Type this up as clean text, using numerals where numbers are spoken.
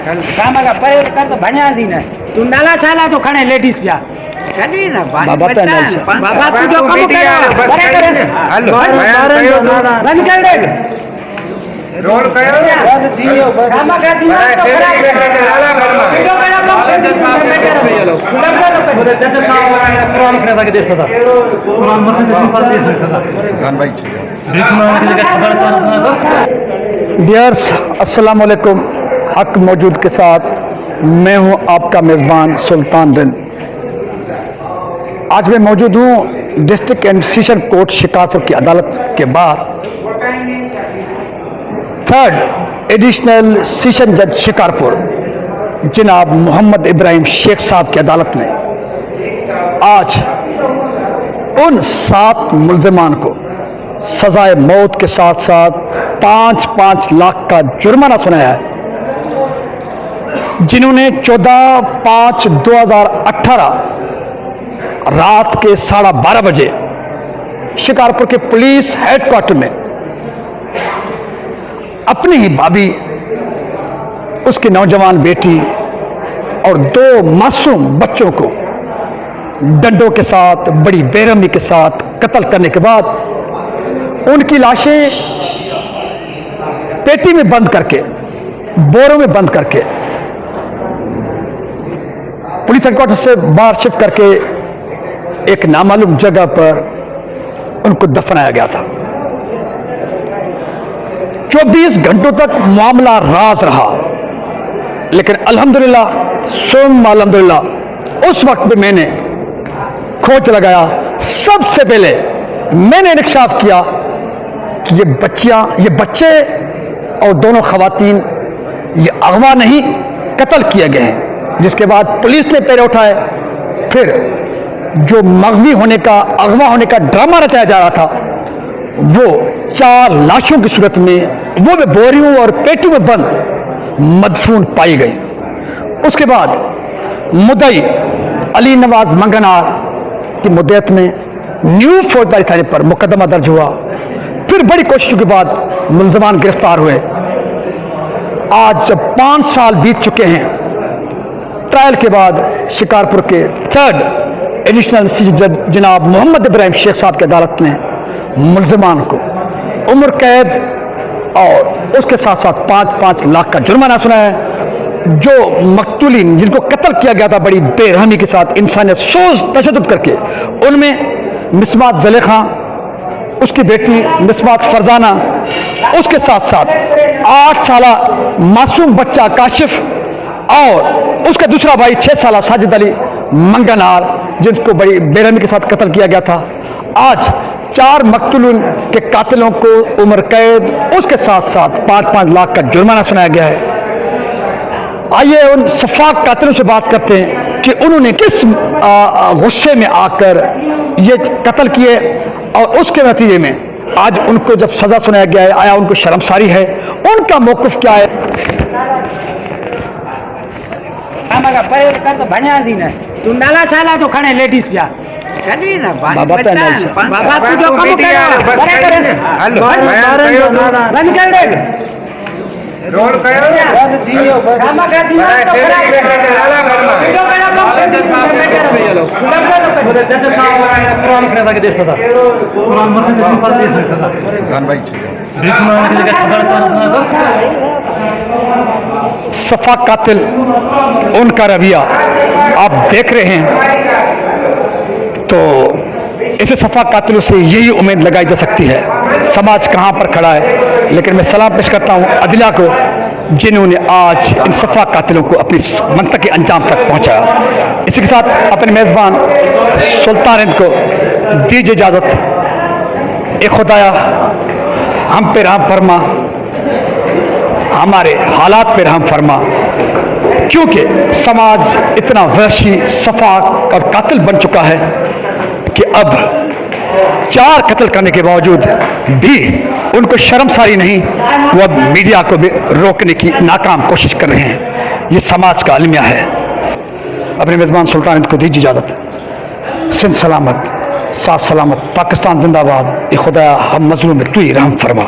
काम का परे कर तो भणिया दी न तू नाला छाला तो खणे लेडीज जा चली ना बाबा तू जो काम कर बरे करे बंद कर दे रोड कयो बंद दियो काम का दियो तो खराब नाला भरमा वीडियो करा कुरान के लगे दे सदा कुरान मत पर दे सदा खान भाई डियर्स अस्सलाम वालेकुम। हक मौजूद के साथ मैं हूं आपका मेज़बान सुल्तान रिंद। आज मैं मौजूद हूं district and session court Shikarpur की अदालत के बाहर। थर्ड एडिशनल सेशन जज शिकारपुर जनाब मोहम्मद इब्राहिम शेख साहब की अदालत ने आज उन 7 मुल्ज़िमान को सजाए मौत के साथ साथ 5-5 लाख का जुर्माना सुनाया है, जिन्होंने 14/5/2018 रात के 12:30 बजे शिकारपुर के पुलिस हेडक्वार्टर में अपनी ही भाभी, उसकी नौजवान बेटी और 2 मासूम बच्चों को डंडों के साथ बड़ी बेरहमी के साथ कत्ल करने के बाद उनकी लाशें पेटी में बंद करके, बोरों में बंद करके पुलिस हेडक्वार्टर से बाहर शिफ्ट करके एक नामालूम जगह पर उनको दफनाया गया था। 24 घंटों तक मामला राज रहा, लेकिन अल्हम्दुलिल्लाह उस वक्त भी मैंने खोज लगाया। सबसे पहले मैंने इंकशाफ किया कि ये बच्चे और दोनों खवातीन ये अगवा नहीं कत्ल किए गए हैं। जिसके बाद पुलिस ने पैर उठाए, फिर जो मगवी होने का, अगवा होने का ड्रामा रचाया जा रहा था, वो 4 लाशों की सूरत में, वो भी बोरियों और पेटियों में बंद मदफून पाई गई। उसके बाद मुद्दई अली नवाज मंगनार की मुद्दत में न्यू फौजदारी थाने पर मुकदमा दर्ज हुआ। फिर बड़ी कोशिशों के बाद मुल्ज़िमान गिरफ्तार हुए। आज जब 5 साल बीत चुके हैं, ट्रायल के बाद शिकारपुर के 3rd एडिशनल सेशन जज जनाब मोहम्मद इब्राहिम शेख साहब की अदालत ने मुल्ज़िमान को उम्र कैद और उसके साथ साथ 5-5 लाख का जुर्माना सुनाया है। जो मकतूलीन जिनको कत्ल किया गया था बड़ी बेरहमी के साथ, इंसानियत सोच तशद्दुद करके, उनमें मिसबात ज़लेखा, उसकी बेटी मिसबात फरजाना, उसके साथ साथ 8 साला मासूम बच्चा काशिफ और उसका दूसरा भाई 6 साला साजिद अली मंगनार, जिनको बड़ी बेरहमी के साथ कत्ल किया गया था। आज 4 मकतूलों के कातिलों को उम्र कैद, उसके साथ साथ 5-5 लाख का जुर्माना सुनाया गया है। आइए उन सफाक कातिलों से बात करते हैं कि उन्होंने किस गुस्से में आकर ये कत्ल किए और उसके नतीजे में आज उनको जब सजा सुनाया गया है, आया उनको शर्मसारी है, उनका मौक़िफ़ क्या है? काम का परे कर तो भणिया दी न तू नाला छाला तो खणे लेडीज जा चली ना बाबा तू जो काम कर बरे करे बंद कर दे रोड कयो बंद दियो काम का दियो तो खराब नाला भरमा वीडियो करा कुरान के लगे दे सदा कुरान मत पर दे सदा खान भाई सफा कातिल, उनका रवैया आप देख रहे हैं, तो ऐसे सफा कातिलों से यही उम्मीद लगाई जा सकती है। समाज कहाँ पर खड़ा है, लेकिन मैं सलाम पेश करता हूँ अदलिया को, जिन्होंने आज इन सफा कातिलों को अपनी मंतक के अंजाम तक पहुँचाया। इसी के साथ अपने मेज़बान सुल्तान हिंद को दीजिए इजाज़त। ए खुदाया हम पे रहम फरमा, हमारे हालात पे रहम फरमा, क्योंकि समाज इतना वहशी, सफाक और कातिल बन चुका है कि अब 4 कत्ल करने के बावजूद भी उनको शर्मसारी नहीं, वो अब मीडिया को भी रोकने की नाकाम कोशिश कर रहे हैं। ये समाज का अलमिया है। अपने मेज़बान सुल्तान हिंद को दीजिए इजाज़त। सिंध सलामत, साथ सलामत, पाकिस्तान जिंदाबाद। खुदा हम मजलूम में तू ही रहम फरमा।